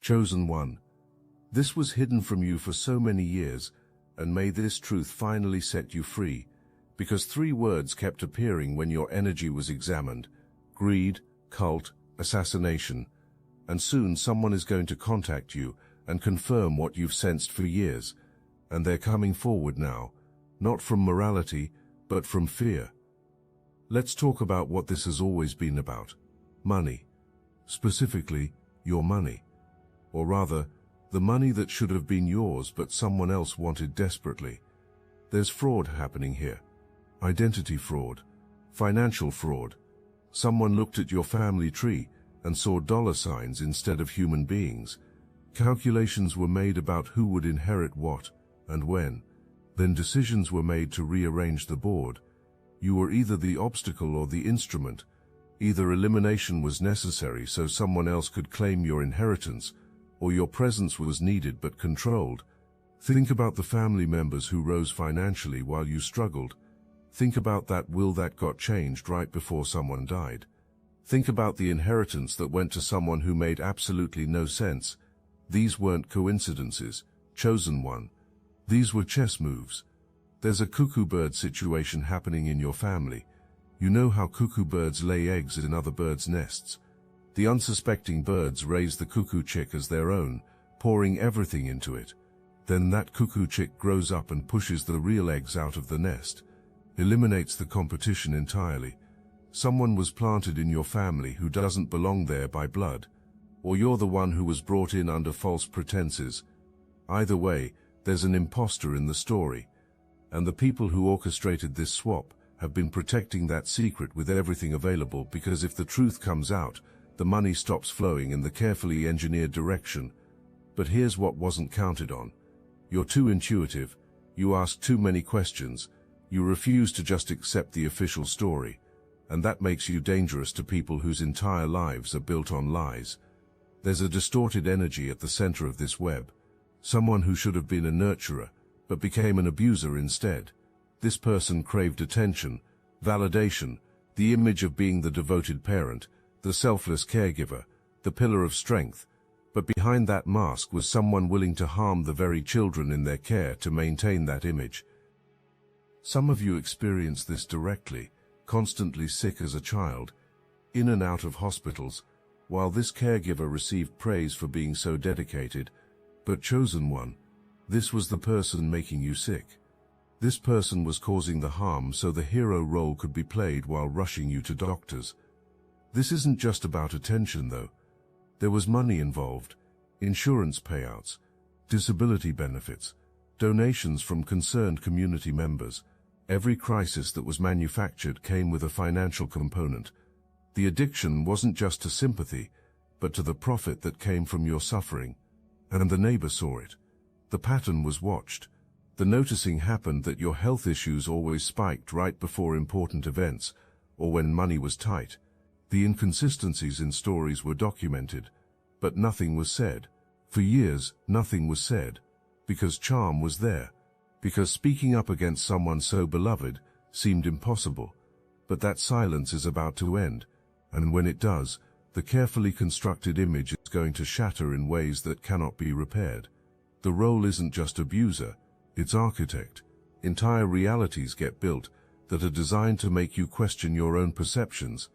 Chosen one. This was hidden from you for so many years, and may this truth finally set you free, because three words kept appearing when your energy was examined: greed, cult, assassination. And soon someone is going to contact you and confirm what you've sensed for years, and they're coming forward now, not from morality, but from fear. Let's talk about what this has always been about: money. Specifically, your money. Or rather, the money that should have been yours but someone else wanted desperately. There's fraud happening here. Identity fraud. Financial fraud. Someone looked at your family tree and saw dollar signs instead of human beings. Calculations were made about who would inherit what and when. Then decisions were made to rearrange the board. You were either the obstacle or the instrument. Either elimination was necessary so someone else could claim your inheritance, or your presence was needed but controlled. Think about the family members who rose financially while you struggled. Think about that will that got changed right before someone died. Think about the inheritance that went to someone who made absolutely no sense. These weren't coincidences, chosen one. These were chess moves. There's a cuckoo bird situation happening in your family. You know how cuckoo birds lay eggs in other birds' nests. The unsuspecting birds raise the cuckoo chick as their own, pouring everything into it. Then that cuckoo chick grows up and pushes the real eggs out of the nest, eliminates the competition entirely. Someone was planted in your family who doesn't belong there by blood, or you're the one who was brought in under false pretenses. Either way, there's an imposter in the story, and the people who orchestrated this swap have been protecting that secret with everything available, because if the truth comes out, the money stops flowing in the carefully engineered direction. But here's what wasn't counted on. You're too intuitive, you ask too many questions, you refuse to just accept the official story, and that makes you dangerous to people whose entire lives are built on lies. There's a distorted energy at the center of this web. Someone who should have been a nurturer, but became an abuser instead. This person craved attention, validation, the image of being the devoted parent, the selfless caregiver, the pillar of strength. But behind that mask was someone willing to harm the very children in their care to maintain that image. Some of you experienced this directly, constantly sick as a child, in and out of hospitals, while this caregiver received praise for being so dedicated. But chosen one, this was the person making you sick. This person was causing the harm so the hero role could be played while rushing you to doctors. This isn't just about attention though. There was money involved, insurance payouts, disability benefits, donations from concerned community members. Every crisis that was manufactured came with a financial component. The addiction wasn't just to sympathy, but to the profit that came from your suffering. And the neighbor saw it. The pattern was watched. The noticing happened that your health issues always spiked right before important events, or when money was tight. The inconsistencies in stories were documented, but nothing was said. For years, nothing was said, because charm was there, because speaking up against someone so beloved seemed impossible. But that silence is about to end, and when it does, the carefully constructed image is going to shatter in ways that cannot be repaired. The role isn't just abuser, it's architect. Entire realities get built that are designed to make you question your own perceptions.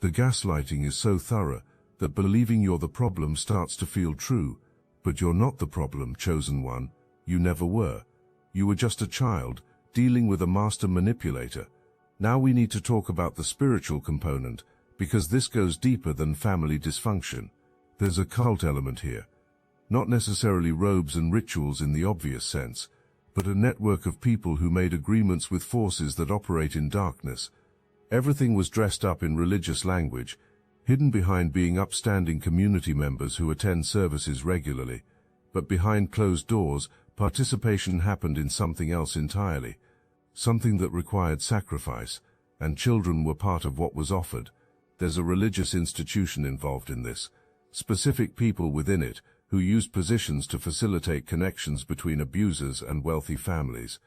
The gaslighting is so thorough that believing you're the problem starts to feel true. But you're not the problem, chosen one. You never were. You were just a child, dealing with a master manipulator. Now we need to talk about the spiritual component, because this goes deeper than family dysfunction. There's a cult element here. Not necessarily robes and rituals in the obvious sense, but a network of people who made agreements with forces that operate in darkness. Everything was dressed up in religious language, hidden behind being upstanding community members who attend services regularly. But behind closed doors, participation happened in something else entirely, something that required sacrifice, and children were part of what was offered. There's a religious institution involved in this, specific people within it who used positions to facilitate connections between abusers and wealthy families.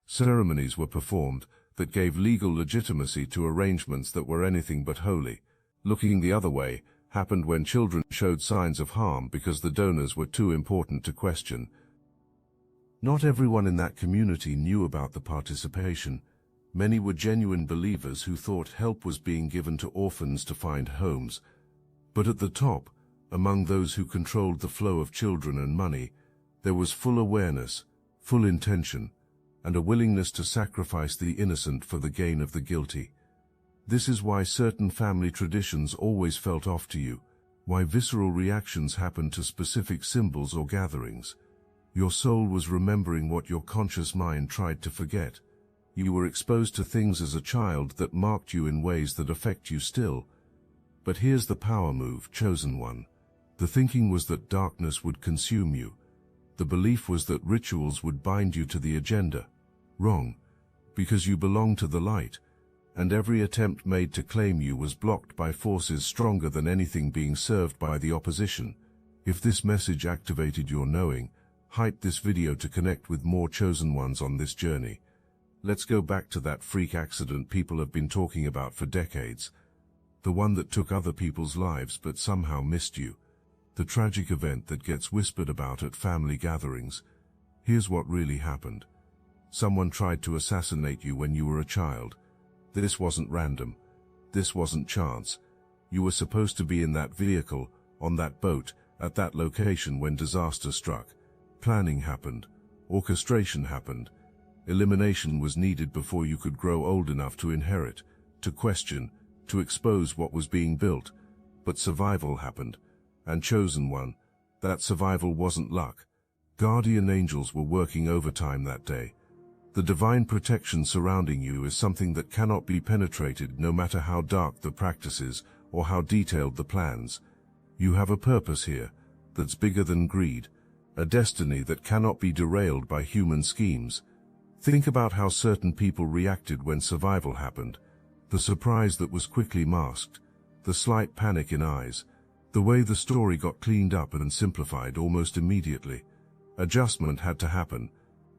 Ceremonies were performed that gave legal legitimacy to arrangements that were anything but holy. Looking the other way, happened when children showed signs of harm because the donors were too important to question. Not everyone in that community knew about the participation. Many were genuine believers who thought help was being given to orphans to find homes. But at the top, among those who controlled the flow of children and money, there was full awareness, full intention, and a willingness to sacrifice the innocent for the gain of the guilty. This is why certain family traditions always felt off to you, why visceral reactions happened to specific symbols or gatherings. Your soul was remembering what your conscious mind tried to forget. You were exposed to things as a child that marked you in ways that affect you still. But here's the power move, chosen one. The thinking was that darkness would consume you. The belief was that rituals would bind you to the agenda. Wrong, because you belong to the light, and every attempt made to claim you was blocked by forces stronger than anything being served by the opposition. If this message activated your knowing, hype this video to connect with more chosen ones on this journey. Let's go back to that freak accident people have been talking about for decades. The one that took other people's lives but somehow missed you. The tragic event that gets whispered about at family gatherings. Here's what really happened. Someone tried to assassinate you when you were a child. This wasn't random. This wasn't chance. You were supposed to be in that vehicle, on that boat, at that location when disaster struck. Planning happened. Orchestration happened. Elimination was needed before you could grow old enough to inherit, to question, to expose what was being built. But survival happened. And chosen one, that survival wasn't luck. Guardian angels were working overtime that day. The divine protection surrounding you is something that cannot be penetrated no matter how dark the practices or how detailed the plans. You have a purpose here that's bigger than greed, a destiny that cannot be derailed by human schemes. Think about how certain people reacted when survival happened. The surprise that was quickly masked, the slight panic in eyes, the way the story got cleaned up and simplified almost immediately. Adjustment had to happen.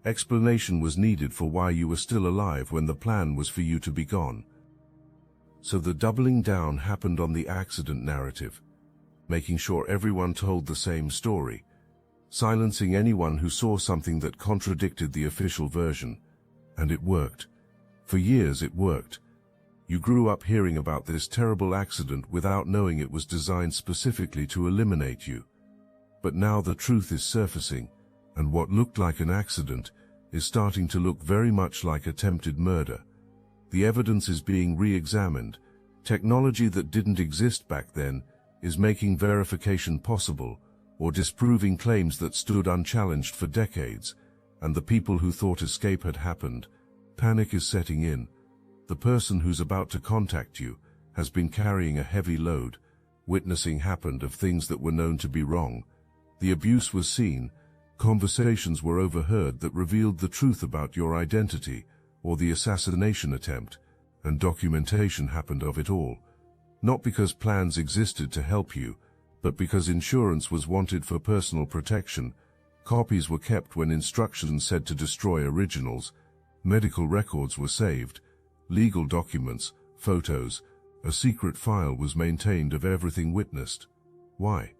Explanation was needed for why you were still alive when the plan was for you to be gone. So the doubling down happened on the accident narrative, making sure everyone told the same story, silencing anyone who saw something that contradicted the official version. And it worked. For years it worked. You grew up hearing about this terrible accident without knowing it was designed specifically to eliminate you. But now the truth is surfacing, and what looked like an accident is starting to look very much like attempted murder. The evidence is being re-examined. Technology that didn't exist back then is making verification possible, or disproving claims that stood unchallenged for decades, and the people who thought escape had happened. Panic is setting in. The person who's about to contact you has been carrying a heavy load. Witnessing happened of things that were known to be wrong. The abuse was seen. Conversations were overheard that revealed the truth about your identity or the assassination attempt, and documentation happened of it all. Not because plans existed to help you, but because insurance was wanted for personal protection. Copies were kept when instructions said to destroy originals. Medical records were saved. Legal documents, photos, a secret file was maintained of everything witnessed. Why?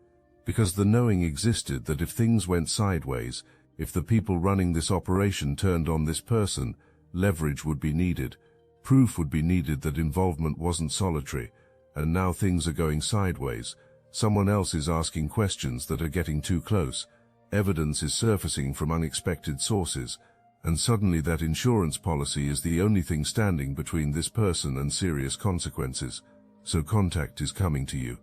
Because the knowing existed that if things went sideways, if the people running this operation turned on this person, leverage would be needed, proof would be needed that involvement wasn't solitary, and now things are going sideways. Someone else is asking questions that are getting too close. Evidence is surfacing from unexpected sources. And suddenly that insurance policy is the only thing standing between this person and serious consequences. So contact is coming to you.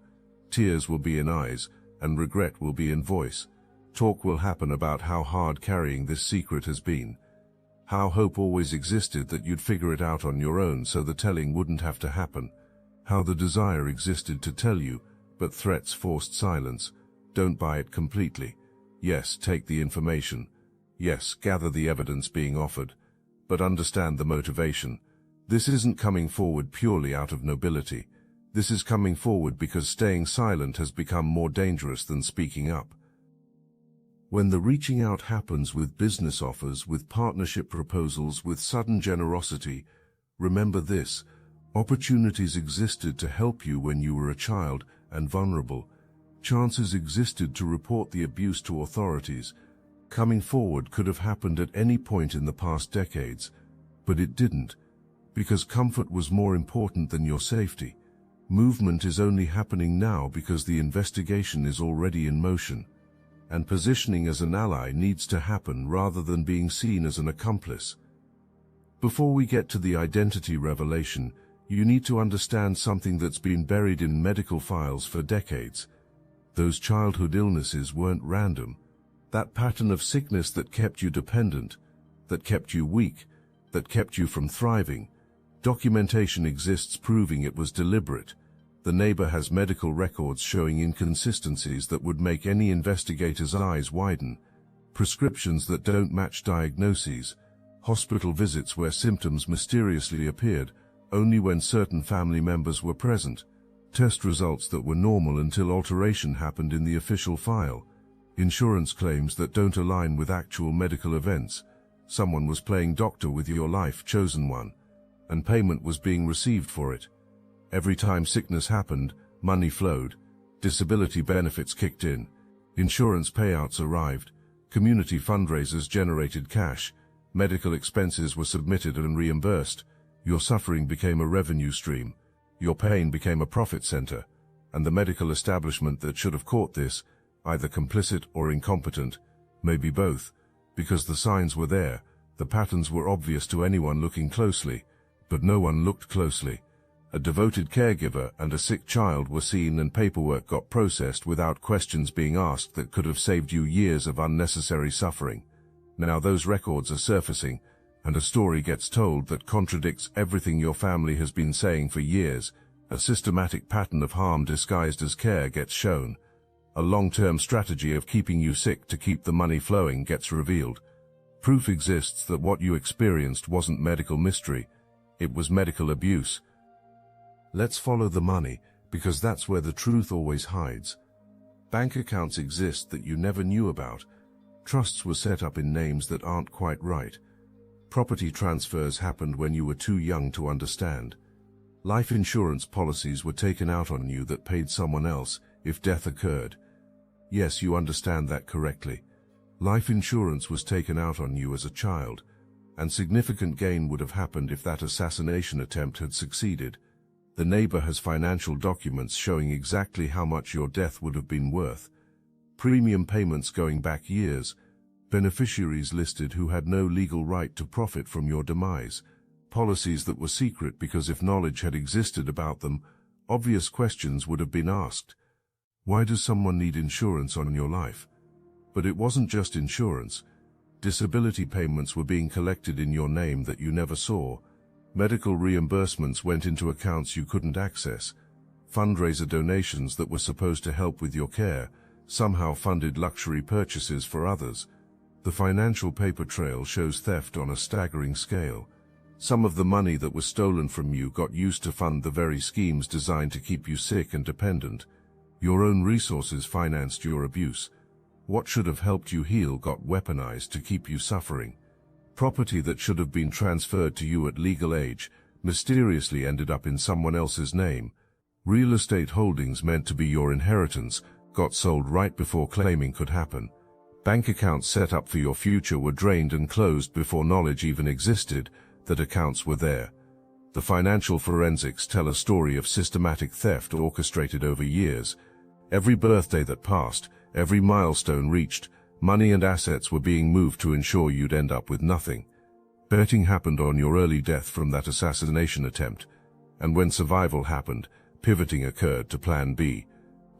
Tears will be in eyes, and regret will be in voice. Talk will happen about how hard carrying this secret has been. How hope always existed that you'd figure it out on your own so the telling wouldn't have to happen. How the desire existed to tell you, but threats forced silence. Don't buy it completely. Yes, take the information. Yes, gather the evidence being offered, but understand the motivation. This isn't coming forward purely out of nobility. This is coming forward because staying silent has become more dangerous than speaking up. When the reaching out happens with business offers, with partnership proposals, with sudden generosity, remember this: opportunities existed to help you when you were a child, and vulnerable, chances existed to report the abuse to authorities. Coming forward could have happened at any point in the past decades, but it didn't, because comfort was more important than your safety. Movement is only happening now because the investigation is already in motion, and positioning as an ally needs to happen rather than being seen as an accomplice. Before we get to the identity revelation, you need to understand something that's been buried in medical files for decades. Those childhood illnesses weren't random. That pattern of sickness that kept you dependent, that kept you weak, that kept you from thriving, documentation exists proving it was deliberate. The neighbor has medical records showing inconsistencies that would make any investigator's eyes widen, prescriptions that don't match diagnoses, hospital visits where symptoms mysteriously appeared only when certain family members were present, test results that were normal until alteration happened in the official file, insurance claims that don't align with actual medical events. Someone was playing doctor with your life, chosen one, and payment was being received for it. Every time sickness happened, money flowed, disability benefits kicked in, insurance payouts arrived, community fundraisers generated cash, medical expenses were submitted and reimbursed. Your suffering became a revenue stream, your pain became a profit center, and the medical establishment that should have caught this, either complicit or incompetent, maybe both, because the signs were there, the patterns were obvious to anyone looking closely, but no one looked closely. A devoted caregiver and a sick child were seen and paperwork got processed without questions being asked that could have saved you years of unnecessary suffering. Now those records are surfacing, and a story gets told that contradicts everything your family has been saying for years. A systematic pattern of harm disguised as care gets shown. A long-term strategy of keeping you sick to keep the money flowing gets revealed. Proof exists that what you experienced wasn't medical mystery, it was medical abuse. Let's follow the money, because that's where the truth always hides. Bank accounts exist that you never knew about. Trusts were set up in names that aren't quite right. Property transfers happened when you were too young to understand. Life insurance policies were taken out on you that paid someone else if death occurred. Yes, you understand that correctly. Life insurance was taken out on you as a child, and significant gain would have happened if that assassination attempt had succeeded. The neighbor has financial documents showing exactly how much your death would have been worth. Premium payments going back years, beneficiaries listed who had no legal right to profit from your demise, policies that were secret because if knowledge had existed about them, obvious questions would have been asked. Why does someone need insurance on your life? But it wasn't just insurance. Disability payments were being collected in your name that you never saw. Medical reimbursements went into accounts you couldn't access. Fundraiser donations that were supposed to help with your care somehow funded luxury purchases for others. The financial paper trail shows theft on a staggering scale. Some of the money that was stolen from you got used to fund the very schemes designed to keep you sick and dependent. Your own resources financed your abuse. What should have helped you heal got weaponized to keep you suffering. Property that should have been transferred to you at legal age mysteriously ended up in someone else's name. Real estate holdings meant to be your inheritance got sold right before claiming could happen. Bank accounts set up for your future were drained and closed before knowledge even existed that accounts were there. The financial forensics tell a story of systematic theft orchestrated over years. Every birthday that passed, every milestone reached, money and assets were being moved to ensure you'd end up with nothing. Betting happened on your early death from that assassination attempt, and when survival happened, pivoting occurred to Plan B.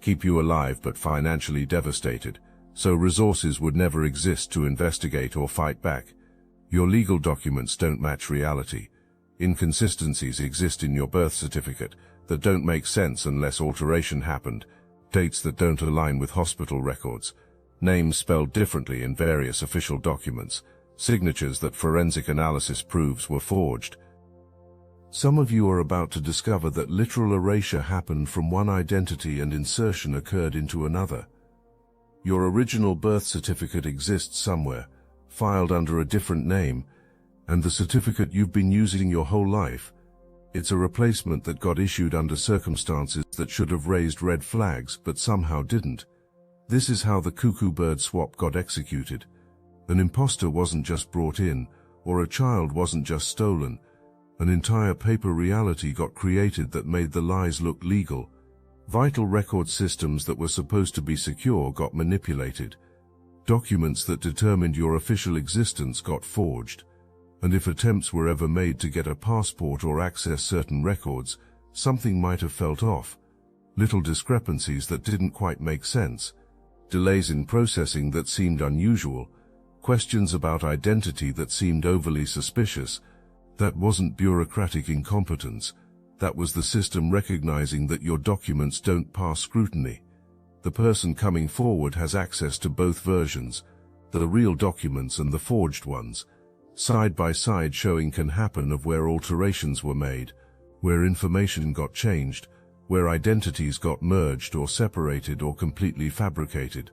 Keep you alive but financially devastated, so resources would never exist to investigate or fight back. Your legal documents don't match reality. Inconsistencies exist in your birth certificate that don't make sense unless alteration happened, dates that don't align with hospital records, names spelled differently in various official documents, signatures that forensic analysis proves were forged. Some of you are about to discover that literal erasure happened from one identity and insertion occurred into another. Your original birth certificate exists somewhere, filed under a different name, and the certificate you've been using your whole life, It's a replacement that got issued under circumstances that should have raised red flags but somehow didn't. This is how the cuckoo bird swap got executed. An imposter wasn't just brought in, or a child wasn't just stolen. An entire paper reality got created that made the lies look legal. Vital record systems that were supposed to be secure got manipulated. Documents that determined your official existence got forged. And if attempts were ever made to get a passport or access certain records, something might have felt off. Little discrepancies that didn't quite make sense. Delays in processing that seemed unusual. Questions about identity that seemed overly suspicious. That wasn't bureaucratic incompetence. That was the system recognizing that your documents don't pass scrutiny. The person coming forward has access to both versions, the real documents and the forged ones. Side by side showing can happen of where alterations were made, where information got changed, where identities got merged or separated or completely fabricated.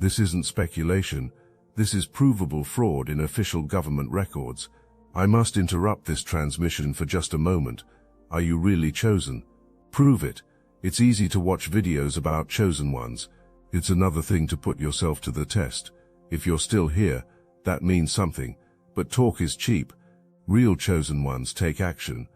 This isn't speculation. This is provable fraud in official government records. I must interrupt this transmission for just a moment. Are you really chosen? Prove it. It's easy to watch videos about chosen ones. It's another thing to put yourself to the test. If you're still here, that means something. But talk is cheap. Real chosen ones take action.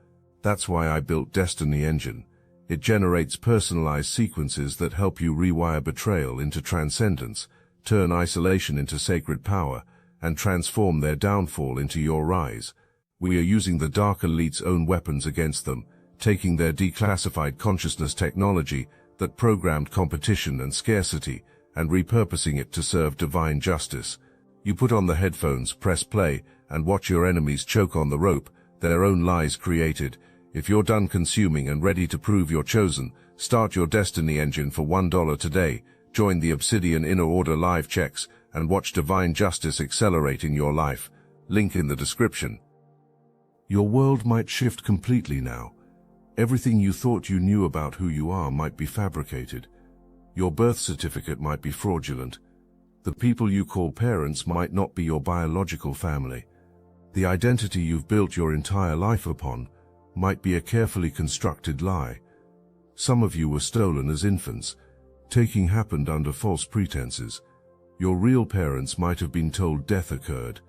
That's why I built Destiny Engine. It generates personalized sequences that help you rewire betrayal into transcendence, turn isolation into sacred power, and transform their downfall into your rise. We are using the Dark Elite's own weapons against them, taking their declassified consciousness technology that programmed competition and scarcity, and repurposing it to serve divine justice. You put on the headphones, press play, and watch your enemies choke on the rope, their own lies created. If you're done consuming and ready to prove you're chosen, start your Destiny Engine for $1 today, join the Obsidian Inner Order live checks, and watch divine justice accelerate in your life. Link in the description. Your world might shift completely now. Everything you thought you knew about who you are might be fabricated. Your birth certificate might be fraudulent. The people you call parents might not be your biological family. The identity you've built your entire life upon might be a carefully constructed lie. Some of you were stolen as infants. Taking happened under false pretenses. Your real parents might have been told death occurred,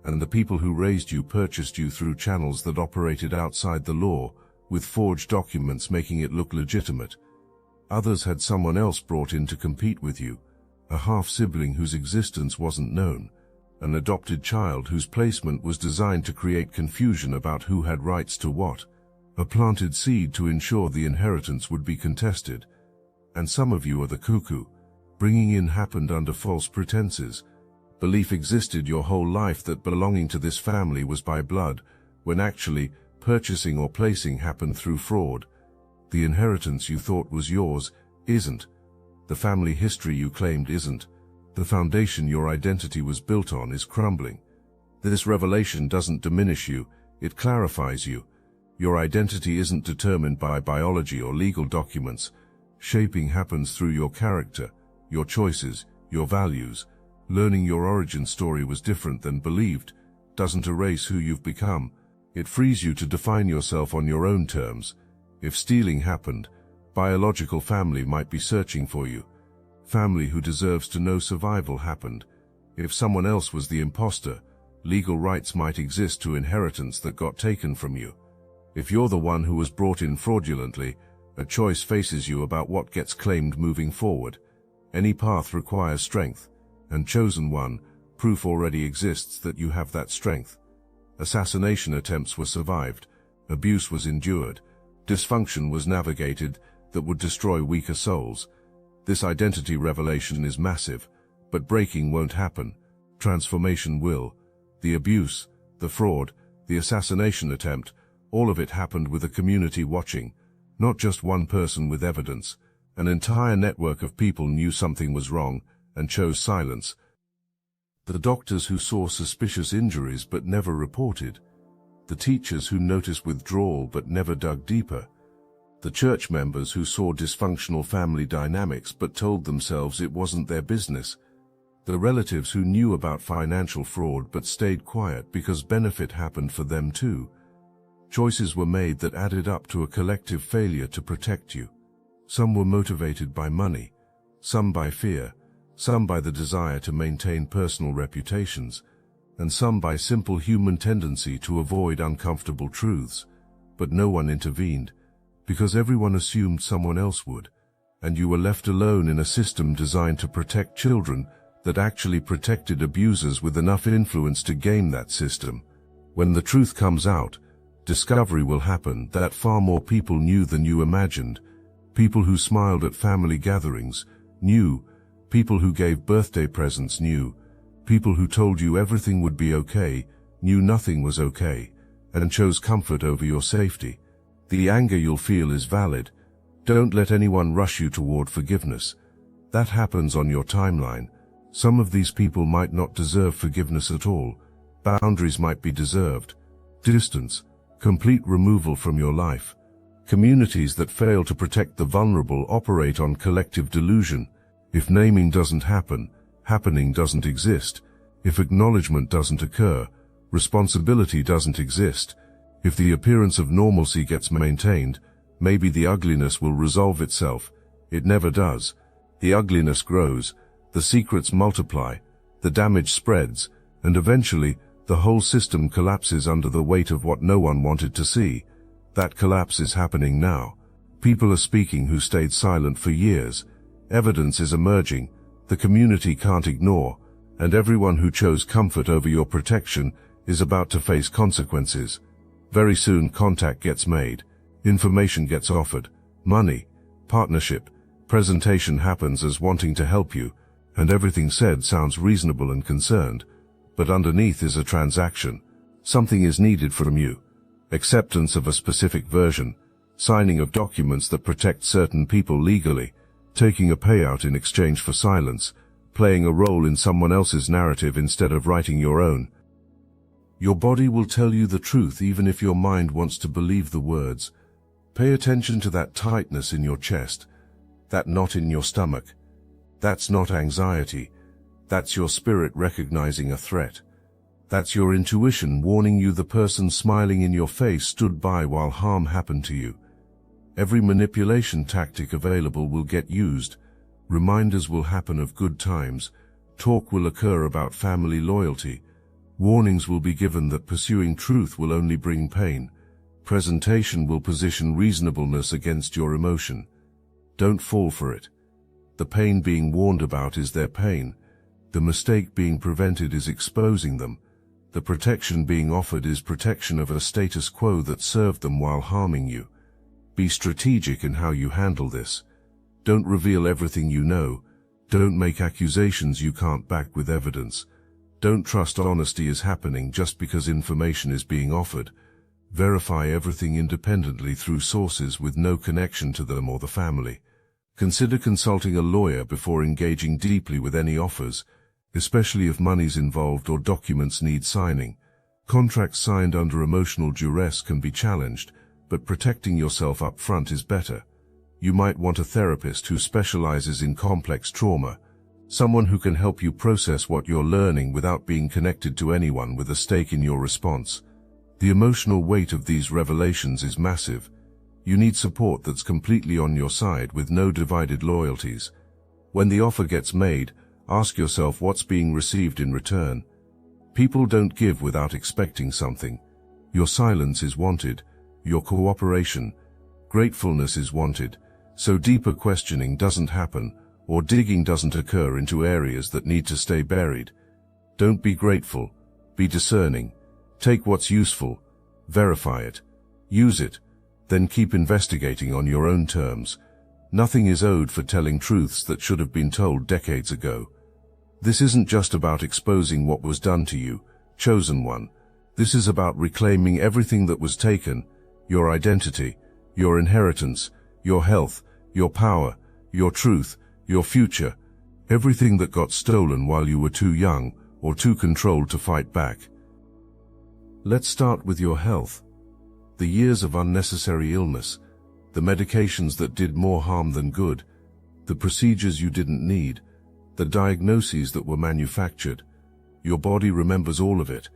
and the people who raised you purchased you through channels that operated outside the law, with forged documents making it look legitimate. Others had someone else brought in to compete with you, a half-sibling whose existence wasn't known, an adopted child whose placement was designed to create confusion about who had rights to what, a planted seed to ensure the inheritance would be contested. And some of you are the cuckoo. Bringing in happened under false pretenses. Belief existed your whole life that belonging to this family was by blood, when actually purchasing or placing happened through fraud. The inheritance you thought was yours isn't. The family history you claimed isn't. The foundation your identity was built on is crumbling. This revelation doesn't diminish you, it clarifies you. Your identity isn't determined by biology or legal documents. Shaping happens through your character, your choices, your values. Learning your origin story was different than believed doesn't erase who you've become. It frees you to define yourself on your own terms. If stealing happened, biological family might be searching for you. Family who deserves to know survival happened. If someone else was the imposter, legal rights might exist to inheritance that got taken from you. If you're the one who was brought in fraudulently, a choice faces you about what gets claimed moving forward. Any path requires strength, and chosen one, proof already exists that you have that strength. Assassination attempts were survived, abuse was endured, dysfunction was navigated that would destroy weaker souls. This identity revelation is massive, but breaking won't happen. Transformation will. The abuse, the fraud, the assassination attempt, all of it happened with a community watching, not just one person with evidence. An entire network of people knew something was wrong and chose silence. The doctors who saw suspicious injuries but never reported. The teachers who noticed withdrawal but never dug deeper. The church members who saw dysfunctional family dynamics but told themselves it wasn't their business. The relatives who knew about financial fraud but stayed quiet because benefit happened for them too. Choices were made that added up to a collective failure to protect you. Some were motivated by money, some by fear, some by the desire to maintain personal reputations, and some by simple human tendency to avoid uncomfortable truths. But no one intervened, because everyone assumed someone else would, and you were left alone in a system designed to protect children that actually protected abusers with enough influence to game that system. When the truth comes out, discovery will happen that far more people knew than you imagined. People who smiled at family gatherings knew. People who gave birthday presents knew. People who told you everything would be okay knew nothing was okay, and chose comfort over your safety. The anger you'll feel is valid. Don't let anyone rush you toward forgiveness. That happens on your timeline. Some of these people might not deserve forgiveness at all. Boundaries might be deserved. Distance, complete removal from your life. Communities that fail to protect the vulnerable operate on collective delusion. If naming doesn't happen, happening doesn't exist. If acknowledgement doesn't occur, responsibility doesn't exist. If the appearance of normalcy gets maintained, maybe the ugliness will resolve itself. It never does. The ugliness grows, the secrets multiply, the damage spreads, and eventually, the whole system collapses under the weight of what no one wanted to see. That collapse is happening now. People are speaking who stayed silent for years. Evidence is emerging, the community can't ignore, and everyone who chose comfort over your protection is about to face consequences. Very soon contact gets made, information gets offered, money, partnership, presentation happens as wanting to help you, and everything said sounds reasonable and concerned, but underneath is a transaction. Something is needed from you. Acceptance of a specific version, signing of documents that protect certain people legally, taking a payout in exchange for silence, playing a role in someone else's narrative instead of writing your own. Your body will tell you the truth even if your mind wants to believe the words. Pay attention to that tightness in your chest, that knot in your stomach. That's not anxiety. That's your spirit recognizing a threat. That's your intuition warning you the person smiling in your face stood by while harm happened to you. Every manipulation tactic available will get used. Reminders will happen of good times. Talk will occur about family loyalty. Warnings will be given that pursuing truth will only bring pain. Presentation will position reasonableness against your emotion. Don't fall for it. The pain being warned about is their pain. The mistake being prevented is exposing them. The protection being offered is protection of a status quo that served them while harming you. Be strategic in how you handle this. Don't reveal everything you know. Don't make accusations you can't back with evidence. Don't trust honesty is happening just because information is being offered. Verify everything independently through sources with no connection to them or the family. Consider consulting a lawyer before engaging deeply with any offers, especially if money's involved or documents need signing. Contracts signed under emotional duress can be challenged, but protecting yourself up front is better. You might want a therapist who specializes in complex trauma, someone who can help you process what you're learning without being connected to anyone with a stake in your response. The emotional weight of these revelations is massive. You need support that's completely on your side with no divided loyalties. When the offer gets made, ask yourself what's being received in return. People don't give without expecting something. Your silence is wanted, your cooperation, gratefulness is wanted, so deeper questioning doesn't happen, or digging doesn't occur into areas that need to stay buried. Don't be grateful, be discerning. Take what's useful, verify it, use it, then keep investigating on your own terms. Nothing is owed for telling truths that should have been told decades ago. This isn't just about exposing what was done to you, chosen one. This is about reclaiming everything that was taken, your identity, your inheritance, your health, your power, your truth, your future, everything that got stolen while you were too young or too controlled to fight back. Let's start with your health. The years of unnecessary illness, the medications that did more harm than good, the procedures you didn't need, the diagnoses that were manufactured. Your body remembers all of it.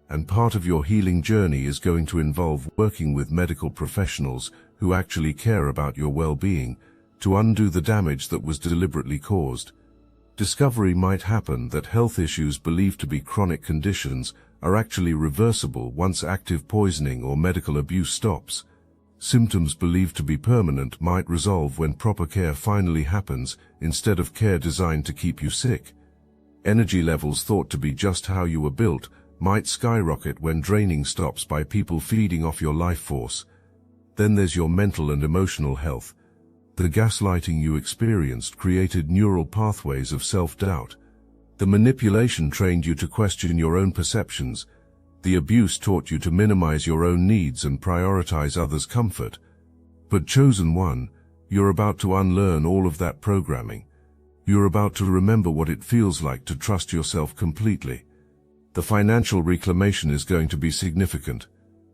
And part of your healing journey is going to involve working with medical professionals who actually care about your well-being to undo the damage that was deliberately caused. Discovery might happen that health issues believed to be chronic conditions are actually reversible once active poisoning or medical abuse stops. Symptoms believed to be permanent might resolve when proper care finally happens instead of care designed to keep you sick. Energy levels thought to be just how you were built might skyrocket when draining stops by people feeding off your life force. Then there's your mental and emotional health. The gaslighting you experienced created neural pathways of self-doubt. The manipulation trained you to question your own perceptions. The abuse taught you to minimize your own needs and prioritize others' comfort. But chosen one, you're about to unlearn all of that programming. You're about to remember what it feels like to trust yourself completely. The financial reclamation is going to be significant.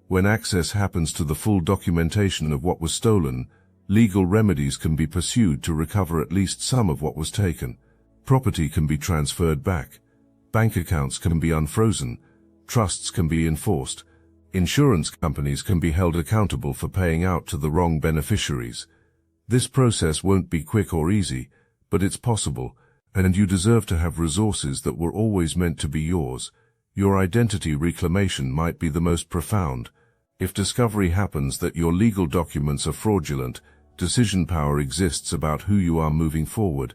When access happens to the full documentation of what was stolen, legal remedies can be pursued to recover at least some of what was taken. Property can be transferred back. Bank accounts can be unfrozen. Trusts can be enforced. Insurance companies can be held accountable for paying out to the wrong beneficiaries. This process won't be quick or easy, but it's possible, and you deserve to have resources that were always meant to be yours. Your identity reclamation might be the most profound. If discovery happens that your legal documents are fraudulent, decision power exists about who you are moving forward.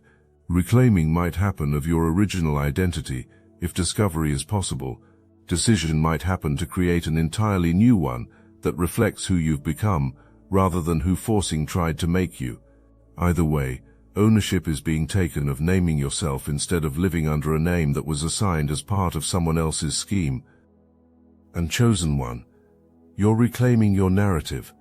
Reclaiming might happen of your original identity. If discovery is possible, decision might happen to create an entirely new one that reflects who you've become, rather than who forcing tried to make you. Either way, ownership is being taken of naming yourself instead of living under a name that was assigned as part of someone else's scheme. And chosen one, you're reclaiming your narrative.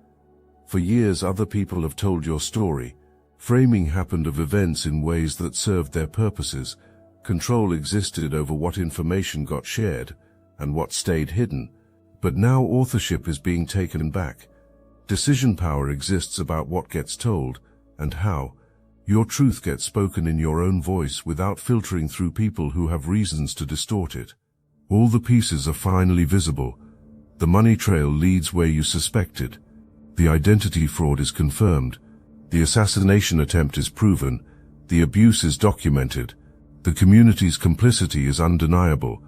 For years other people have told your story. Framing happened of events in ways that served their purposes. Control existed over what information got shared and what stayed hidden. But now authorship is being taken back. Decision power exists about what gets told and how. Your truth gets spoken in your own voice without filtering through people who have reasons to distort it. All the pieces are finally visible. The money trail leads where you suspected. The identity fraud is confirmed. The assassination attempt is proven. The abuse is documented. The community's complicity is undeniable.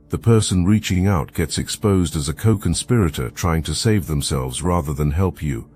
The person reaching out gets exposed as a co-conspirator trying to save themselves rather than help you.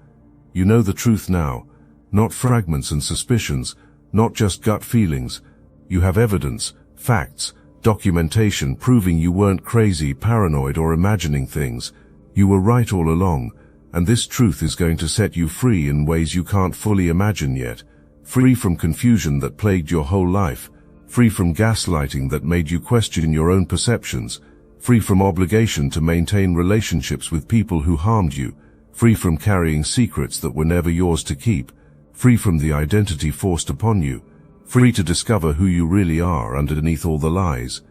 You know the truth now, not fragments and suspicions, not just gut feelings. You have evidence, facts, documentation proving you weren't crazy, paranoid, or imagining things. You were right all along. And this truth is going to set you free in ways you can't fully imagine yet. Free from confusion that plagued your whole life. Free from gaslighting that made you question your own perceptions. Free from obligation to maintain relationships with people who harmed you. Free from carrying secrets that were never yours to keep. Free from the identity forced upon you. Free to discover who you really are underneath all the lies.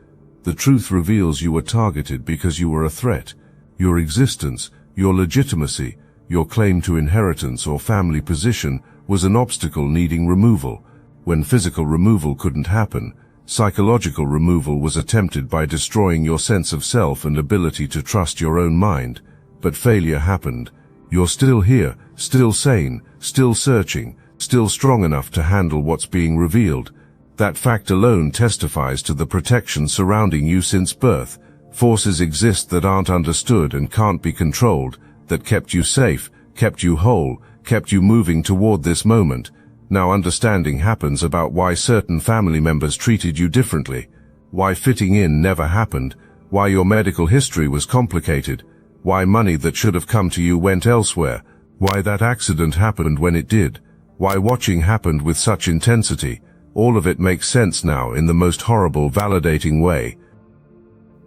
The truth reveals you were targeted because you were a threat. Your existence, your legitimacy, your claim to inheritance or family position was an obstacle needing removal. When physical removal couldn't happen, psychological removal was attempted by destroying your sense of self and ability to trust your own mind. But failure happened. You're still here, still sane, still searching, still strong enough to handle what's being revealed. That fact alone testifies to the protection surrounding you since birth. Forces exist that aren't understood and can't be controlled, that kept you safe, kept you whole, kept you moving toward this moment. Now understanding happens about why certain family members treated you differently, why fitting in never happened, why your medical history was complicated, why money that should have come to you went elsewhere, why that accident happened when it did, why watching happened with such intensity. All of it makes sense now in the most horrible, validating way.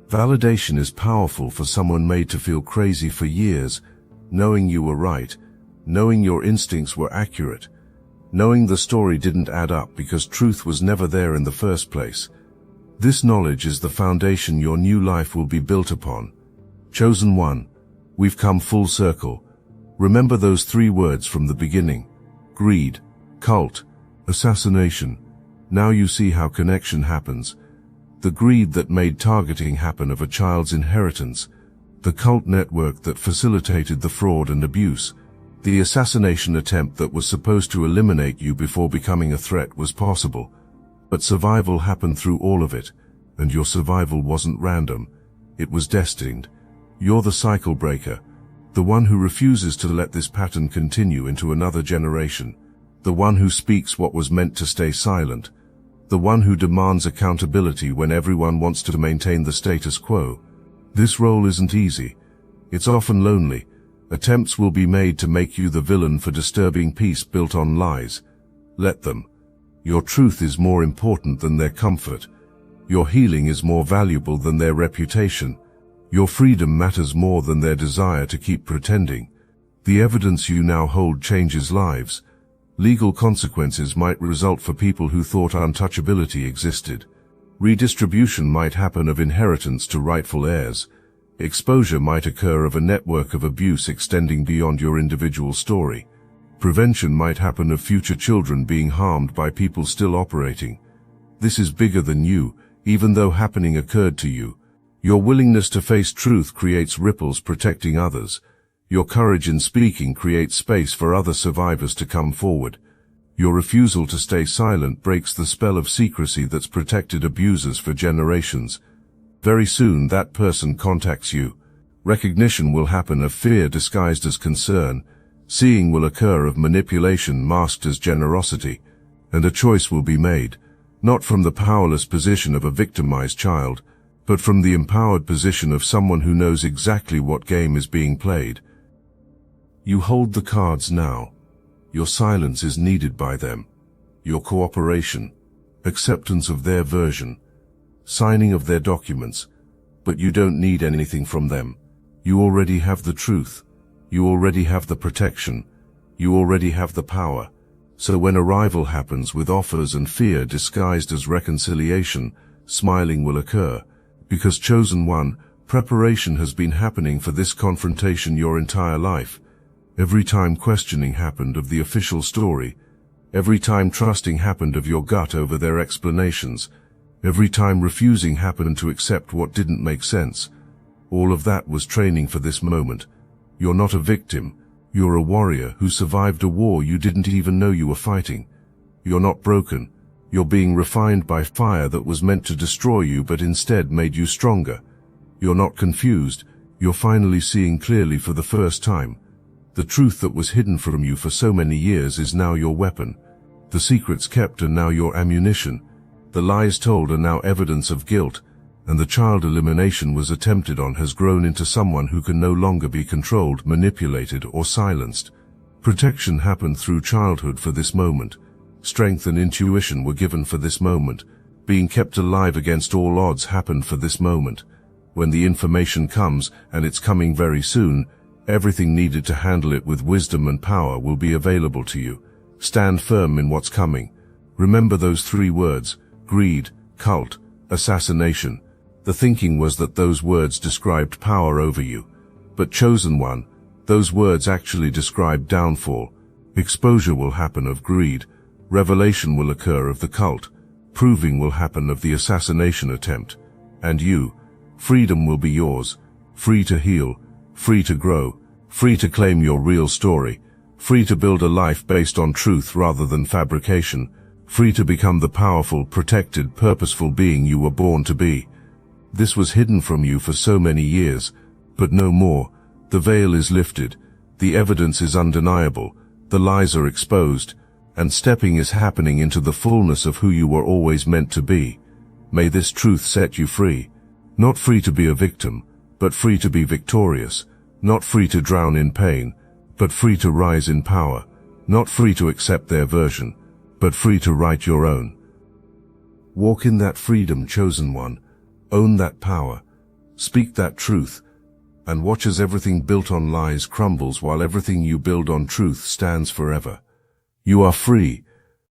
Validation is powerful for someone made to feel crazy for years, knowing you were right, knowing your instincts were accurate, knowing the story didn't add up because truth was never there in the first place. This knowledge is the foundation your new life will be built upon. Chosen one, we've come full circle. Remember those 3 words from the beginning: greed, cult, assassination. Now you see how connection happens. The greed that made targeting happen of a child's inheritance, the cult network that facilitated the fraud and abuse. The assassination attempt that was supposed to eliminate you before becoming a threat was possible. But survival happened through all of it, and your survival wasn't random. It was destined. You're the cycle breaker, the one who refuses to let this pattern continue into another generation, the one who speaks what was meant to stay silent, the one who demands accountability when everyone wants to maintain the status quo. This role isn't easy. It's often lonely. Attempts will be made to make you the villain for disturbing peace built on lies. Let them. Your truth is more important than their comfort. Your healing is more valuable than their reputation. Your freedom matters more than their desire to keep pretending. The evidence you now hold changes lives. Legal consequences might result for people who thought untouchability existed. Redistribution might happen of inheritance to rightful heirs. Exposure might occur of a network of abuse extending beyond your individual story. Prevention might happen of future children being harmed by people still operating. This is bigger than you, even though happening occurred to you. Your willingness to face truth creates ripples protecting others. Your courage in speaking creates space for other survivors to come forward. Your refusal to stay silent breaks the spell of secrecy that's protected abusers for generations. Very soon that person contacts you. Recognition will happen of fear disguised as concern. Seeing will occur of manipulation masked as generosity. And a choice will be made, not from the powerless position of a victimized child, but from the empowered position of someone who knows exactly what game is being played. You hold the cards now. Your silence is needed by them. Your cooperation, acceptance of their version, signing of their documents, but you don't need anything from them. You already have the truth. You already have the protection. You already have the power. So when arrival happens with offers and fear disguised as reconciliation, smiling will occur. Because Chosen One, preparation has been happening for this confrontation your entire life. Every time questioning happened of the official story, every time trusting happened of your gut over their explanations, every time refusing happened to accept what didn't make sense. All of that was training for this moment. You're not a victim. You're a warrior who survived a war you didn't even know you were fighting. You're not broken. You're being refined by fire that was meant to destroy you but instead made you stronger. You're not confused. You're finally seeing clearly for the first time. The truth that was hidden from you for so many years is now your weapon. The secrets kept are now your ammunition. The lies told are now evidence of guilt, and the child elimination was attempted on has grown into someone who can no longer be controlled, manipulated, or silenced. Protection happened through childhood for this moment. Strength and intuition were given for this moment. Being kept alive against all odds happened for this moment. When the information comes, and it's coming very soon, everything needed to handle it with wisdom and power will be available to you. Stand firm in what's coming. Remember those 3 words: greed, cult, assassination. The thinking was that those words described power over you. But Chosen One, those words actually describe downfall. Exposure will happen of greed. Revelation will occur of the cult. Proving will happen of the assassination attempt. And you, freedom will be yours. Free to heal, free to grow, free to claim your real story, free to build a life based on truth rather than fabrication, free to become the powerful, protected, purposeful being you were born to be. This was hidden from you for so many years, but no more. The veil is lifted, the evidence is undeniable, the lies are exposed, and stepping is happening into the fullness of who you were always meant to be. May this truth set you free. Not free to be a victim, but free to be victorious. Not free to drown in pain, but free to rise in power. Not free to accept their version, but free to write your own. Walk in that freedom, Chosen One. Own that power. Speak that truth. And watch as everything built on lies crumbles while everything you build on truth stands forever. You are free.